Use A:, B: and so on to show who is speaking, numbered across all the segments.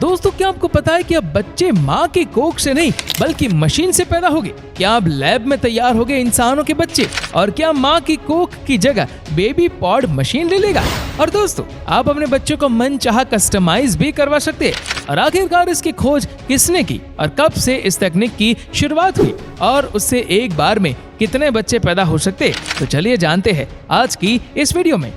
A: दोस्तों, क्या आपको पता है कि अब बच्चे माँ की कोख से नहीं बल्कि मशीन से पैदा होंगे? क्या अब लैब में तैयार हो गए इंसानों के बच्चे? और क्या माँ की कोख की जगह बेबी पॉड मशीन ले लेगा? और दोस्तों, आप अपने बच्चों को मन चाहा कस्टमाइज भी करवा सकते हैं। और आखिरकार इसकी खोज किसने की और कब से इस तकनीक की शुरुआत हुई और उससे एक बार में कितने बच्चे पैदा हो सकते हैं? तो चलिए जानते हैं आज की इस वीडियो में।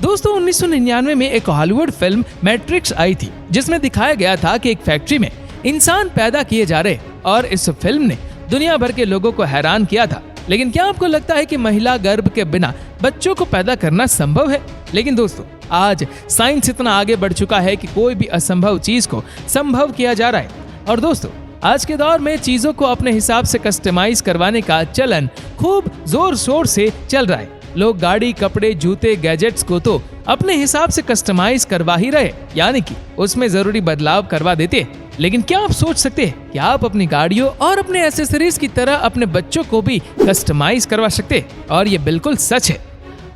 A: दोस्तों, 1999 में एक हॉलीवुड फिल्म मैट्रिक्स आई थी, जिसमें दिखाया गया था कि एक फैक्ट्री में इंसान पैदा किए जा रहे और इस फिल्म ने दुनिया भर के लोगों को हैरान किया था। लेकिन क्या आपको लगता है कि महिला गर्भ के बिना बच्चों को पैदा करना संभव है? लेकिन दोस्तों, आज साइंस इतना आगे बढ़ चुका है कि कोई भी असंभव चीज को संभव किया जा रहा है। और दोस्तों, आज के दौर में चीजों को अपने हिसाब से कस्टमाइज करवाने का चलन खूब जोर शोर से चल रहा है। लोग गाड़ी, कपड़े, जूते, गैजेट्स को तो अपने हिसाब से कस्टमाइज करवा ही रहे, यानी कि उसमें जरूरी बदलाव करवा देते हैं। लेकिन क्या आप सोच सकते हैं कि आप अपनी गाड़ियों और अपने एसेसरीज की तरह अपने बच्चों को भी कस्टमाइज करवा सकते हैं? और ये बिल्कुल सच है।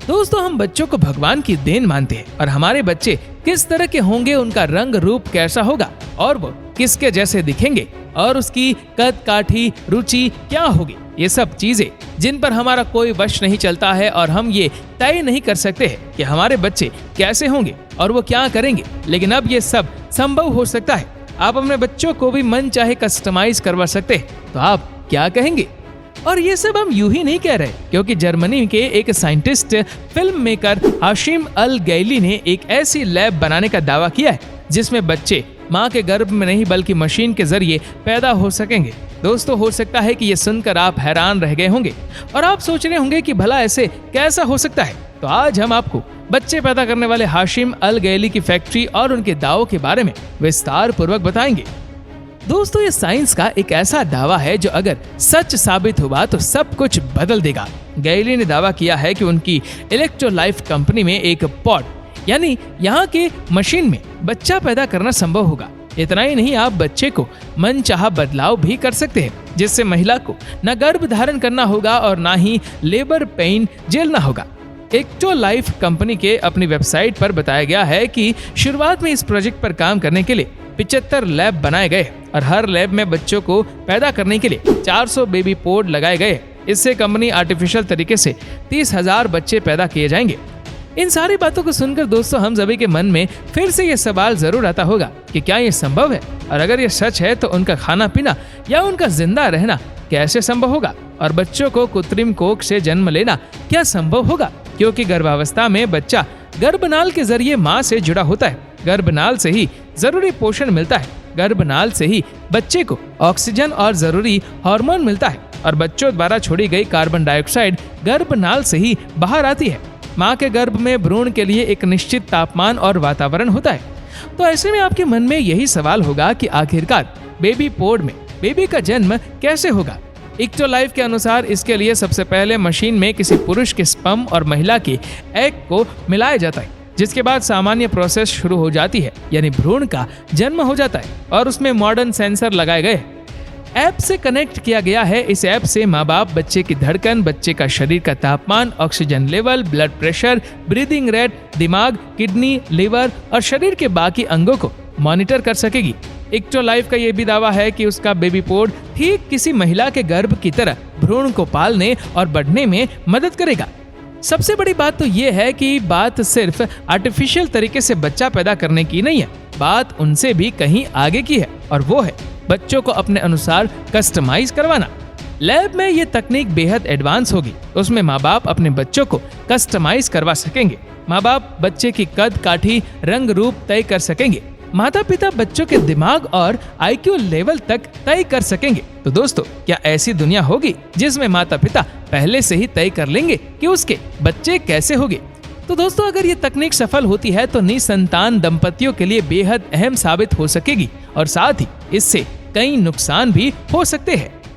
A: दोस्तों, हम बच्चों को भगवान की देन मानते हैं और हमारे बच्चे किस तरह के होंगे, उनका रंग रूप कैसा होगा और वो किसके जैसे दिखेंगे और उसकी कद काठी रुचि क्या होगी, ये सब चीजें जिन पर हमारा कोई वश नहीं चलता है और हम ये तय नहीं कर सकते हैं कि हमारे बच्चे कैसे होंगे और वो क्या करेंगे। लेकिन अब ये सब संभव हो सकता है। आप अपने बच्चों को भी मन चाहे कस्टमाइज करवा सकते हैं। तो आप क्या कहेंगे? और ये सब हम यूं ही नहीं कह रहे, क्योंकि जर्मनी के एक साइंटिस्ट फिल्म मेकर हाशिम अल गैली ने एक ऐसी लैब बनाने का दावा किया है जिसमें बच्चे माँ के गर्भ में नहीं बल्कि मशीन के जरिए पैदा हो सकेंगे। दोस्तों, हो सकता है कि ये सुनकर आप हैरान रह गए होंगे और आप सोच रहे होंगे कि भला ऐसे कैसा हो सकता है। तो आज हम आपको बच्चे पैदा करने वाले हाशिम अल गैली की फैक्ट्री और उनके दावों के बारे में विस्तार पूर्वक बताएंगे। दोस्तों, ये साइंस का एक ऐसा दावा है जो अगर सच साबित हुआ तो सब कुछ बदल देगा। गैली ने दावा किया है कि उनकी इलेक्ट्रोलाइफ कंपनी में एक पॉड यानी यहाँ के मशीन में बच्चा पैदा करना संभव होगा। इतना ही नहीं, आप बच्चे को मन चाहा बदलाव भी कर सकते हैं, जिससे महिला को न गर्भ धारण करना होगा और ना ही लेबर पेन झेलना होगा। इलेक्ट्रोलाइफ कंपनी के अपनी वेबसाइट पर बताया गया है कि शुरुआत में इस प्रोजेक्ट पर काम करने के लिए 75 लैब बनाए गए और हर लैब में बच्चों को पैदा करने के लिए 400 बेबी पोड लगाए गए। इससे कंपनी आर्टिफिशियल तरीके से 30,000 बच्चे पैदा किए जाएंगे। इन सारी बातों को सुनकर दोस्तों, हम सभी के मन में फिर से ये सवाल जरूर आता होगा कि क्या ये संभव है? और अगर ये सच है तो उनका खाना पीना या उनका जिंदा रहना कैसे संभव होगा? और बच्चों को कृत्रिम कोख से जन्म लेना क्या संभव होगा? क्योंकि गर्भावस्था में बच्चा गर्भनाल के जरिए माँ से जुड़ा होता है। गर्भनाल से ही जरूरी पोषण मिलता है। गर्भनाल से ही बच्चे को ऑक्सीजन और जरूरी हार्मोन मिलता है और बच्चों द्वारा छोड़ी गई कार्बन डाइऑक्साइड गर्भनाल से ही बाहर आती है। माँ के गर्भ में भ्रूण के लिए एक निश्चित तापमान और वातावरण होता है। तो ऐसे में आपके मन में यही सवाल होगा कि आखिरकार बेबी पोड में बेबी का जन्म कैसे होगा? इलेक्ट्रोलाइफ के अनुसार इसके लिए सबसे पहले मशीन में किसी पुरुष के स्पर्म और महिला के एग को मिलाया जाता है, जिसके बाद सामान्य प्रोसेस शुरू हो जाती है, यानी भ्रूण का जन्म हो जाता है और उसमें मॉडर्न सेंसर लगाए गए। ऐप से कनेक्ट किया गया है। इस ऐप से माँ बाप बच्चे की धड़कन, बच्चे का शरीर का तापमान, oxygen level, blood pressure, breathing rate, दिमाग, किडनी, लिवर और शरीर के बाकी अंगों को मॉनिटर कर सकेगी। इलेक्ट्रोलाइफ का यह भी दावा है कि उसका बेबी पोड ठीक किसी महिला के गर्भ की तरह भ्रूण को पालने और बढ़ने में मदद करेगा। सबसे बड़ी बात तो ये है कि बात सिर्फ आर्टिफिशियल तरीके से बच्चा पैदा करने की नहीं है, बात उनसे भी कहीं आगे की है और वो है बच्चों को अपने अनुसार कस्टमाइज करवाना। लैब में ये तकनीक बेहद एडवांस होगी। उसमें माँ बाप अपने बच्चों को कस्टमाइज करवा सकेंगे। माँ बाप बच्चे की कद काठी, रंग रूप तय कर सकेंगे। माता पिता बच्चों के दिमाग और IQ लेवल तक तय कर सकेंगे। तो दोस्तों, क्या ऐसी दुनिया होगी जिसमें माता पिता पहले से ही तय कर लेंगे कि उसके बच्चे कैसे होंगे? तो दोस्तों, अगर ये तकनीक सफल होती है तो निसंतान दंपतियों के लिए बेहद अहम साबित हो सकेगी और साथ ही इससे कई नुकसान भी हो सकते हैं।